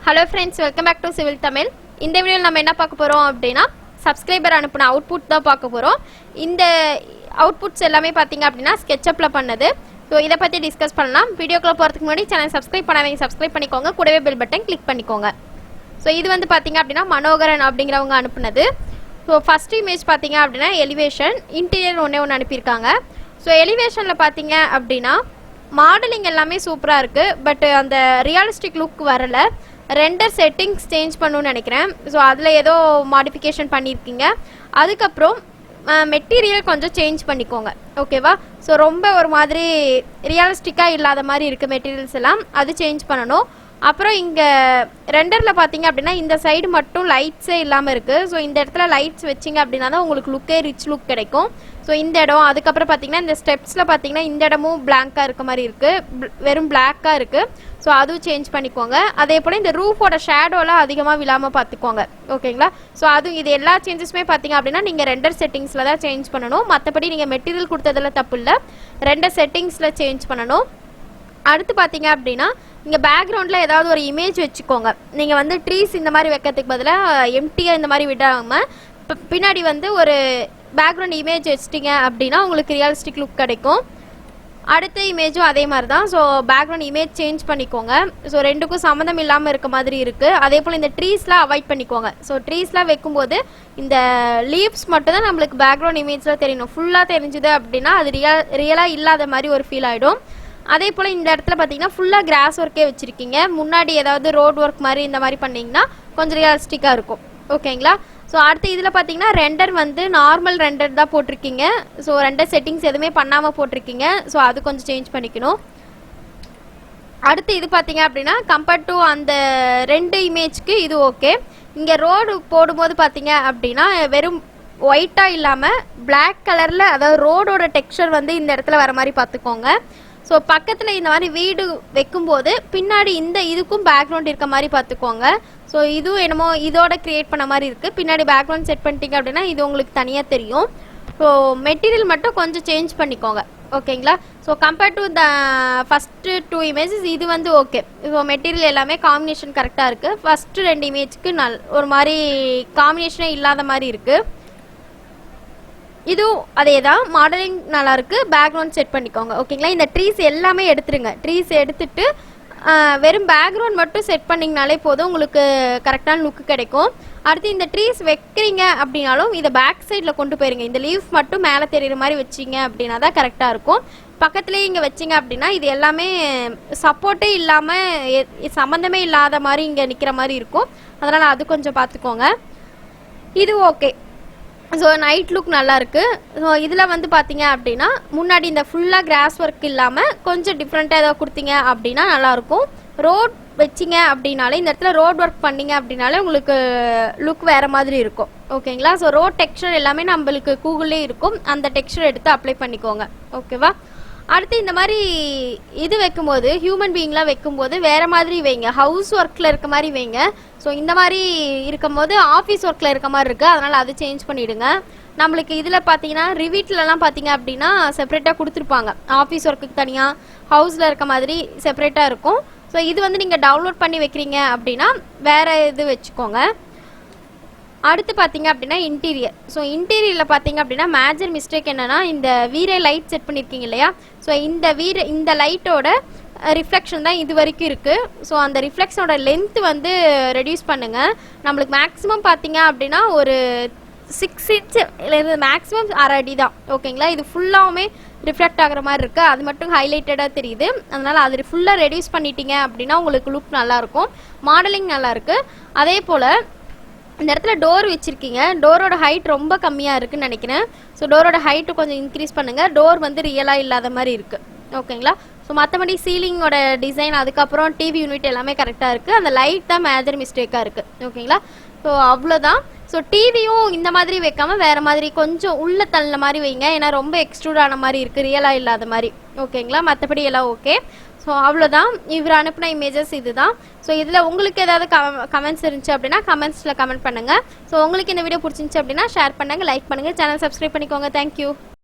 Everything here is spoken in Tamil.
Hello friends, welcome back to Civil Tamil. இந்த வீடியோல நம்ம என்ன பார்க்க போறோம் அப்படினா சப்ஸ்கிரைபர் அனுப்புன அவுட்புட் தான் பார்க்க போறோம். இந்த அவுட்புட்ஸ் எல்லாமே பாத்தீங்க அப்படினா sketchupல பண்ணது. சோ இத பத்தி டிஸ்கஸ் பண்ணலாம். வீடியோக்குள்ள போறதுக்கு முன்னாடி சேனலை சப்ஸ்கிரைப் பண்ணாதீங்க, சப்ஸ்கிரைப் பண்ணிக்கோங்க. கூடவே பெல் பட்டன் கிளிக் பண்ணிக்கோங்க. சோ இது வந்து பாத்தீங்க அப்படினா மனோகரன் அப்படிங்கறவங்க அனுப்புனது. சோ ஃபர்ஸ்ட் இமேஜ் பாத்தீங்க அப்படினா எலிவேஷன், இன்டீரியர் ஒண்ணே அனுப்பியிருக்காங்க. சோ எலிவேஷன்ல பாத்தீங்க அப்படினா மாடலிங் எல்லாமே சூப்பரா இருக்கு. பட் அந்த ரியலிஸ்டிக் லுக் வரல. ரெண்டர் செட்டிங்ஸ் சேஞ்ச் பண்ணணும்னு நினைக்கிறேன். ஸோ அதில் ஏதோ மாடிஃபிகேஷன் பண்ணியிருக்கீங்க. அதுக்கப்புறம் மெட்டீரியல் கொஞ்சம் சேஞ்ச் பண்ணிக்கோங்க, ஓகேவா? ஸோ ரொம்ப ஒரு மாதிரி ரியலிஸ்டிக்காக இல்லாத மாதிரி இருக்குது மெட்டீரியல்ஸ் எல்லாம், அது சேஞ்ச் பண்ணணும். அப்புறம் இங்கே ரெண்டரில் பார்த்தீங்க அப்படின்னா இந்த சைடு மட்டும் லைட்ஸே இல்லாமல் இருக்குது. ஸோ இந்த இடத்துல லைட்ஸ் வச்சிங்க அப்படின்னா தான் உங்களுக்கு லுக்கே ரிச் லுக் கிடைக்கும். ஸோ இந்த இடம், அதுக்கப்புறம் பார்த்தீங்கன்னா இந்த ஸ்டெப்ஸில் பார்த்தீங்கன்னா இந்த இடமும் பிளாங்காக இருக்க மாதிரி இருக்குது, வெறும் பிளாக்காக இருக்குது. ஸோ அதுவும் சேஞ்ச் பண்ணிக்கோங்க. அதே போல் இந்த ரூஃபோட ஷேடோலாம் அதிகமாக விழாமல் பார்த்துக்கோங்க, ஓகேங்களா? ஸோ அதுவும் இது எல்லா சேஞ்சஸுமே பார்த்தீங்க அப்படின்னா நீங்கள் ரெண்டர் செட்டிங்ஸில் தான் சேஞ்ச் பண்ணணும். மற்றபடி நீங்கள் மெட்டீரியல் கொடுத்ததில் தப்பு இல்லை, ரெண்டர் செட்டிங்ஸில் சேஞ்ச் பண்ணணும். அடுத்து பார்த்தீங்க அப்படின்னா இங்கே பேக்ரவுண்டில் ஏதாவது ஒரு இமேஜ் வச்சுக்கோங்க. நீங்கள் வந்து ட்ரீஸ் இந்த மாதிரி வைக்கிறதுக்கு பதிலாக எம்டியாக இந்த மாதிரி விடாமல் பின்னாடி வந்து ஒரு பேக்ரவுண்ட் இமேஜ் வச்சிட்டிங்க அப்படின்னா உங்களுக்கு ரியலிஸ்டிக் லுக் கிடைக்கும். அடுத்த இமேஜும் அதே மாதிரி தான். ஸோ பேக்ரவுண்ட் இமேஜ் சேஞ்ச் பண்ணிக்கோங்க. ஸோ ரெண்டுக்கும் சம்மந்தம் இல்லாமல் இருக்க மாதிரி இருக்குது. அதே போல் இந்த ட்ரீஸ்லாம் அவாய்ட் பண்ணிக்கோங்க. ஸோ ட்ரீஸ்லாம் வைக்கும்போது இந்த லீவ்ஸ் மட்டும் தான் நம்மளுக்கு பேக்ரவுண்ட் இமேஜில் தெரியணும். ஃபுல்லாக தெரிஞ்சுது அப்படின்னா அது ரியலாக இல்லாத மாதிரி ஒரு ஃபீல் ஆகிடும். அதே போல் இந்த இடத்துல பார்த்தீங்கன்னா ஃபுல்லாக கிராஸ் ஒர்க்கே வச்சுருக்கீங்க. முன்னாடி ஏதாவது ரோட் ஒர்க் மாதிரி இந்த மாதிரி பண்ணிங்கன்னா கொஞ்சம் ரியலிஸ்டிக்காக இருக்கும், ஓகேங்களா? ஸோ அடுத்து இதில் பார்த்தீங்கன்னா ரெண்டர் வந்து நார்மல் ரெண்டர் தான் போட்டிருக்கீங்க. ஸோ ரெண்டர் செட்டிங்ஸ் எதுவுமே பண்ணாமல் போட்டிருக்கீங்க. ஸோ அது கொஞ்சம் சேஞ்ச் பண்ணிக்கணும். அடுத்து இது பார்த்தீங்க அப்படின்னா கம்பேர்ட் டு அந்த ரெண்டு இமேஜ்க்கு இது ஓகே. இங்கே ரோடு போடும்போது பார்த்தீங்க அப்படின்னா வெறும் ஒயிட்டாக இல்லாமல் பிளாக் கலரில், அதாவது ரோடோட டெக்ஸ்சர் வந்து இந்த இடத்துல வர மாதிரி பார்த்துக்கோங்க. ஸோ பக்கத்தில் இந்த மாதிரி வீடு வைக்கும்போது பின்னாடி இந்த இதுக்கும் பேக்ரவுண்ட் இருக்க மாதிரி பார்த்துக்கோங்க. ஸோ இதுவும் என்னமோ இதோட க்ரியேட் பண்ண மாதிரி இருக்குது. பின்னாடி பேக்ரவுண்ட் செட் பண்ணிட்டீங்க அப்படின்னா இது உங்களுக்கு தனியாக தெரியும். ஸோ மெட்டீரியல் மட்டும் கொஞ்சம் சேஞ்ச் பண்ணிக்கோங்க, ஓகேங்களா? So compared to the first 2 images இது வந்து ஓகே. ஸோ மெட்டீரியல் எல்லாமே காம்பினேஷன் கரெக்டாக இருக்குது. ஃபஸ்ட்டு 2 இமேஜ்க்கு ஒரு மாதிரி காம்பினேஷனே இல்லாத மாதிரி இருக்குது. இதுவும் அதே தான், மாடலிங் நல்லாயிருக்கு. பேக்ரவுண்ட் செட் பண்ணிக்கோங்க, ஓகேங்களா? இந்த ட்ரீஸ் எல்லாமே எடுத்துருங்க. ட்ரீஸ் எடுத்துட்டு வெறும் பேக்ரவுண்ட் மட்டும் செட் பண்ணிங்கனாலே போதும், உங்களுக்கு கரெக்டான லுக்கு கிடைக்கும். அடுத்து இந்த ட்ரீஸ் வைக்கிறீங்க அப்படின்னாலும் இதை பேக் சைடில் கொண்டு போயிருங்க. இந்த லீஃப் மட்டும் மேலே தெரியுற மாதிரி வச்சிங்க அப்படின்னா தான் கரெக்டாக இருக்கும். பக்கத்துலேயே இங்கே வச்சிங்க அப்படின்னா இது எல்லாமே சப்போர்ட்டே இல்லாமல் சம்மந்தமே இல்லாத மாதிரி இங்கே நிற்கிற மாதிரி இருக்கும். அதனால் அது கொஞ்சம் பார்த்துக்கோங்க. இது ஓகே. ஸோ நைட் லுக் நல்லாயிருக்கு. ஸோ இதில் வந்து பார்த்தீங்க அப்படின்னா முன்னாடி இந்த ஃபுல்லாக கிராஸ் ஒர்க் இல்லாமல் கொஞ்சம் டிஃப்ரெண்ட்டாக ஏதாவது கொடுத்தீங்க அப்படின்னா நல்லாயிருக்கும். ரோட் வச்சிங்க அப்படின்னாலே இந்த இடத்துல ரோட் ஒர்க் பண்ணிங்க அப்படின்னாலே உங்களுக்கு லுக் வேறு மாதிரி இருக்கும், ஓகேங்களா? ஸோ ரோட் டெக்ஸ்சர் எல்லாமே நம்மளுக்கு கூகுள்லேயே இருக்கும். அந்த டெக்ஸ்சர் எடுத்து அப்ளை பண்ணிக்கோங்க, ஓகேவா? அடுத்து இந்த மாதிரி இது வைக்கும்போது ஹியூமன் பீயிங்லாம் வைக்கும்போது வேறு மாதிரி வைங்க. ஹவுஸ் ஒர்க்கில் இருக்க மாதிரி வைங்க. ஸோ இந்த மாதிரி இருக்கும்போது ஆஃபீஸ் ஒர்க்கில் இருக்க மாதிரி இருக்குது, அதனால் அது சேஞ்ச் பண்ணிவிடுங்க. நம்மளுக்கு இதில் பார்த்தீங்கன்னா ரிவீட்லலாம் பார்த்தீங்க அப்படின்னா செப்பரேட்டாக கொடுத்துருப்பாங்க. ஆஃபீஸ் ஒர்க்குக்கு தனியாக, ஹவுஸில் இருக்க மாதிரி செப்பரேட்டாக இருக்கும். ஸோ இது வந்து நீங்கள் டவுன்லோட் பண்ணி வைக்கிறீங்க அப்படின்னா வேறு இது வச்சுக்கோங்க. அடுத்து பார்த்தீங்க அப்படின்னா இன்டீரியர். ஸோ இன்டீரியரில் பார்த்தீங்க அப்படின்னா மேஜர் மிஸ்டேக் என்னென்னா இந்த வீரே லைட் செட் பண்ணியிருக்கீங்க இல்லையா? ஸோ இந்த லைட்டோட ரிஃப்ளெக்ஷன் தான் இது வரைக்கும் இருக்குது. ஸோ அந்த ரிஃப்ளெக்ஷனோட லென்த்து வந்து ரெடியூஸ் பண்ணுங்கள். நம்மளுக்கு மேக்ஸிமம் பார்த்தீங்க அப்படின்னா ஒரு 6 இன்ச் இல்லை மேக்ஸிமம் 1/2 அடி தான், ஓகேங்களா? இது ஃபுல்லாகவுமே ரிஃப்ளெக்ட் ஆகிற மாதிரி இருக்குது. அது மட்டும் ஹைலைட்டடாக தெரியுது. அதனால் அது ஃபுல்லாக ரெடியூஸ் பண்ணிட்டீங்க அப்படின்னா உங்களுக்கு லுக் நல்லாயிருக்கும். மாடலிங் நல்லாயிருக்கு. அதே போல் இந்த இடத்துல டோர் வச்சுருக்கீங்க. டோரோட ஹைட் ரொம்ப கம்மியாக இருக்குதுன்னு நினைக்கிறேன். ஸோ டோரோட ஹைட்டு கொஞ்சம் இன்க்ரீஸ் பண்ணுங்கள். டோர் வந்து ரியலாக இல்லாத மாதிரி இருக்குது, ஓகேங்களா? ஸோ மற்றபடி சீலிங்கோட டிசைன், அதுக்கப்புறம் டிவி யூனிட் எல்லாமே கரெக்டாக இருக்குது. அந்த லைட் தான் மேஜர் மிஸ்டேக்காக இருக்குது, ஓகேங்களா? ஸோ அவ்வளோதான். ஸோ டிவியும் இந்த மாதிரி வைக்காமல் வேறு மாதிரி கொஞ்சம் உள்ளே தள்ளின மாதிரி வைங்க. ஏன்னா ரொம்ப எக்ஸ்ட்ரூட் ஆன மாதிரி இருக்குது, ரியலாக இல்லாத மாதிரி, ஓகேங்களா? மற்றபடி எல்லாம் ஓகே. ஸோ அவ்வளோதான். இவர் அனுப்பின இமேஜஸ் இது தான். ஸோ இதில் உங்களுக்கு ஏதாவது கமெண்ட்ஸ் இருந்துச்சு அப்படின்னா கமெண்ட்ஸில் கமெண்ட் பண்ணுங்கள். ஸோ உங்களுக்கு இந்த வீடியோ பிடிச்சிருந்துச்சு அப்படின்னா ஷேர் பண்ணுங்கள், லைக் பண்ணுங்கள், சேனல் சப்ஸ்கிரைப் பண்ணிக்கோங்க. தேங்க்யூ.